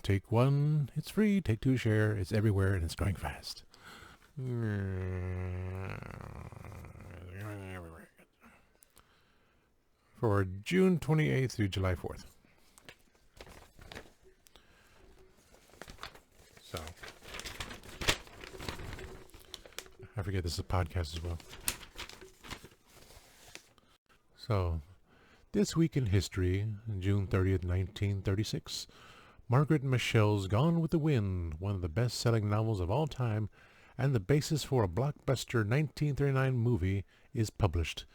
Take one, it's free. Take two, share. It's everywhere and it's growing fast. For June 28th through July 4th. So, I forget this is a podcast as well. So, this week in history, June 30th, 1936, Margaret Mitchell's Gone with the Wind, one of the best-selling novels of all time, and the basis for a blockbuster 1939 movie, is published.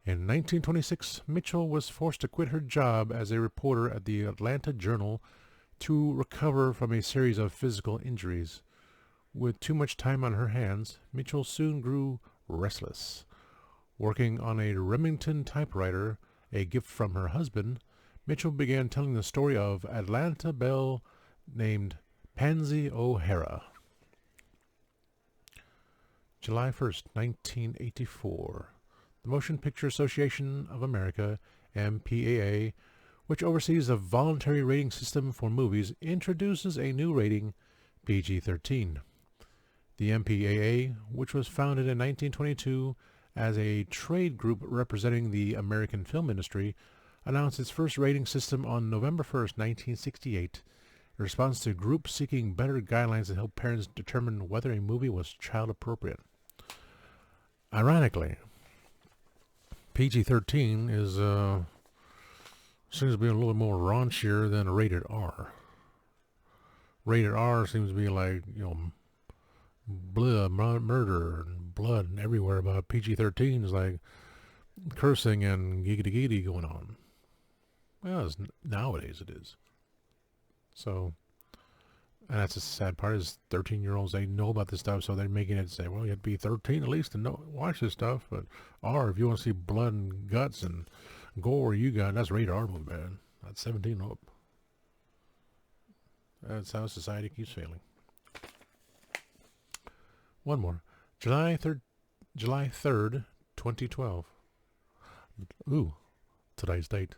In 1926, Mitchell was forced to quit her job as a reporter at the Atlanta Journal to recover from a series of physical injuries. With too much time on her hands, Mitchell soon grew restless. Working on a Remington typewriter, a gift from her husband, Mitchell began telling the story of Atlanta belle named Pansy O'Hara. July 1st, 1984. The Motion Picture Association of America, MPAA, which oversees a voluntary rating system for movies, introduces a new rating, PG-13. The MPAA, which was founded in 1922 as a trade group representing the American film industry, announced its first rating system on November 1st, 1968, in response to groups seeking better guidelines to help parents determine whether a movie was child appropriate. Ironically, PG-13 is seems to be a little more raunchier than rated R. Rated R seems to be like, blood, murder, and blood and everywhere, but PG-13 is like cursing and giggity going on. Well, nowadays it is. So, and that's the sad part is 13-year-olds, they know about this stuff, so they're making it say, well, you have to be 13 at least to know, watch this stuff. But R, if you want to see blood and guts and gore, that's rated R movie, man. That's 17 up. That's how society keeps failing. One more. July 3rd, 2012. Ooh, today's date.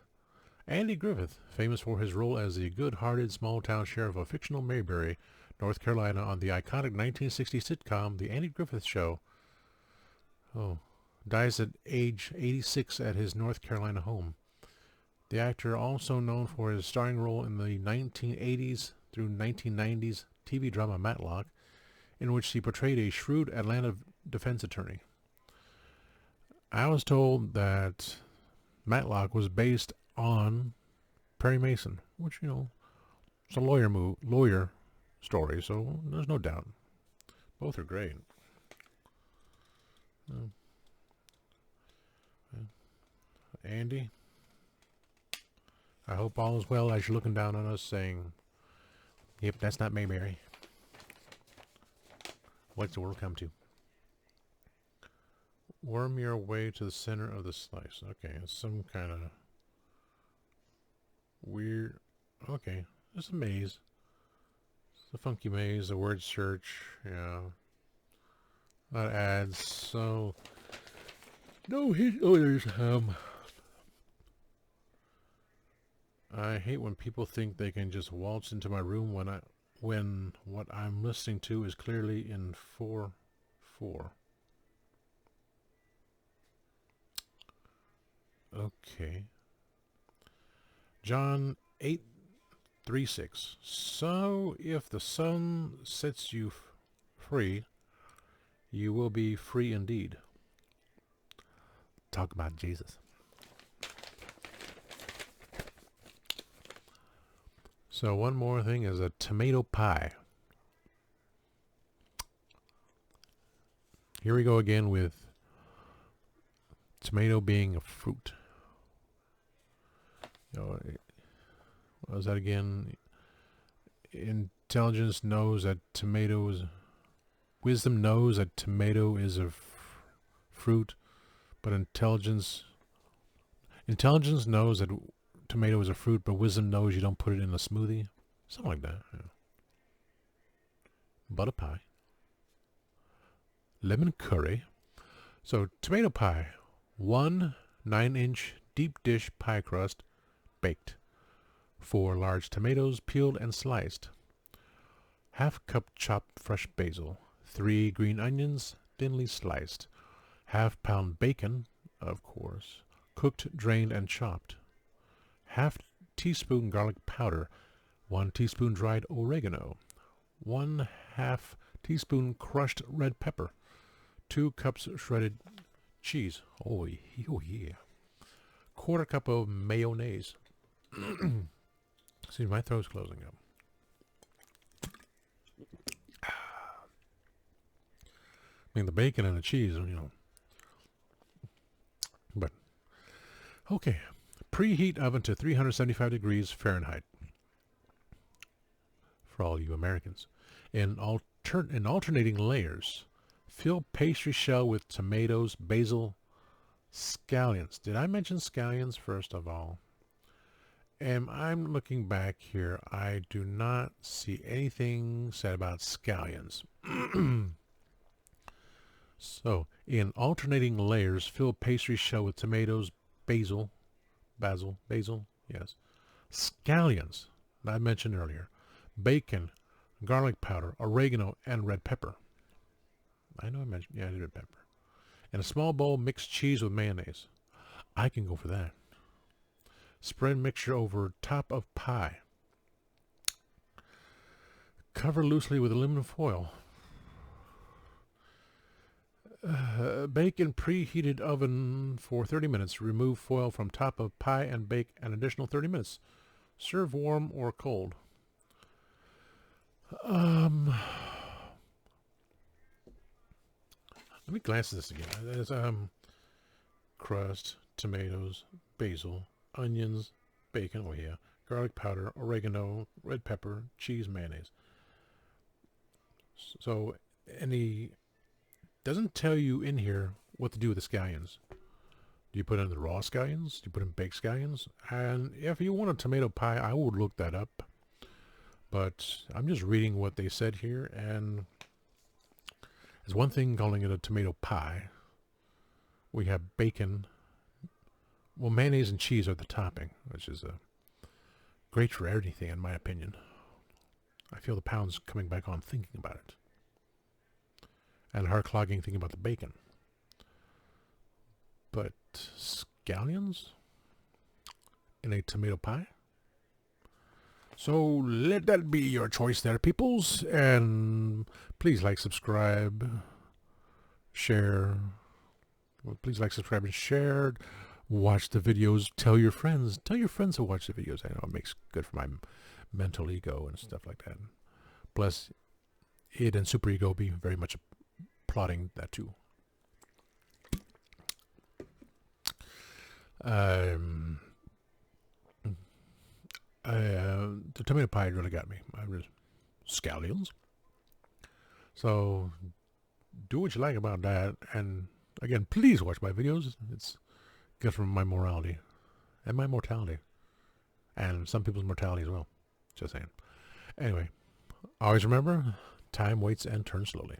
Andy Griffith, famous for his role as the good-hearted small-town sheriff of fictional Mayberry, North Carolina, on the iconic 1960 sitcom The Andy Griffith Show, dies at age 86 at his North Carolina home. The actor, also known for his starring role in the 1980s through 1990s TV drama Matlock, in which he portrayed a shrewd Atlanta defense attorney. I was told that Matlock was based on Perry Mason, which, it's a lawyer story, so there's no doubt. Both are great. Andy, I hope all is well as you're looking down on us saying, yep, that's not Mayberry. What's the world come to? Worm your way to the center of the slice. Okay, it's some kind of weird. Okay, it's a maze. It's a funky maze, a word search. Yeah. That adds. So. No hit. Oh, there's I hate when people think they can just waltz into my room when what I'm listening to is clearly in 4/4. Okay. John 8:36. So if the Son sets you free, you will be free indeed. Talk about Jesus. So one more thing is a tomato pie. Here we go again with tomato being a fruit. What was that again? Intelligence knows that tomatoes. Wisdom knows that tomato is a fruit, but intelligence knows that tomato is a fruit, but wisdom knows you don't put it in a smoothie. Something like that. Yeah. Butter pie. Lemon curry. So tomato pie. 1 9-inch deep dish pie crust, baked. 4 large tomatoes peeled and sliced. Half cup chopped fresh basil. 3 green onions, thinly sliced. Half pound bacon, of course, cooked, drained, and chopped. Half teaspoon garlic powder. 1 teaspoon dried oregano. 1/2 teaspoon crushed red pepper. 2 cups shredded cheese. Oh yeah. 1/4 cup of mayonnaise. See, my throat's closing up. I mean, the bacon and the cheese, But, okay. Preheat oven to 375 degrees Fahrenheit. For all you Americans. In alternating layers, fill pastry shell with tomatoes, basil, scallions. Did I mention scallions first of all? And I'm looking back here. I do not see anything said about scallions. So, in alternating layers, fill pastry shell with tomatoes, basil, yes, scallions, that I mentioned earlier, bacon, garlic powder, oregano, and red pepper. I know I mentioned, yeah, red pepper. In a small bowl, mix cheese with mayonnaise. I can go for that. Spread mixture over top of pie. Cover loosely with aluminum foil. Bake in preheated oven for 30 minutes. Remove foil from top of pie and bake an additional 30 minutes. Serve warm or cold. Let me glance at this again. There's crust, tomatoes, basil, onions, bacon, oh yeah, garlic powder, oregano, red pepper, cheese, mayonnaise. So, doesn't tell you in here what to do with the scallions. Do you put in the raw scallions? Do you put in baked scallions? And if you want a tomato pie, I would look that up. But I'm just reading what they said here, and there's one thing calling it a tomato pie. We have bacon. Well, mayonnaise and cheese are the topping, which is great for anything, in my opinion. I feel the pounds coming back on thinking about it. And heart clogging thinking about the bacon. But scallions in a tomato pie? So let that be your choice there, peoples. And please like, subscribe, share. Well, please like, subscribe, and share. Watch the videos. Tell your friends. Tell your friends to watch the videos. I know it makes good for my mental ego and stuff like that. Plus, id and super ego be very much plotting that too. The tomato pie really got me. Scallions. So, do what you like about that. And again, please watch my videos. It's good for my morality and my mortality. And some people's mortality as well. Just saying. Anyway, always remember, time waits and turns slowly.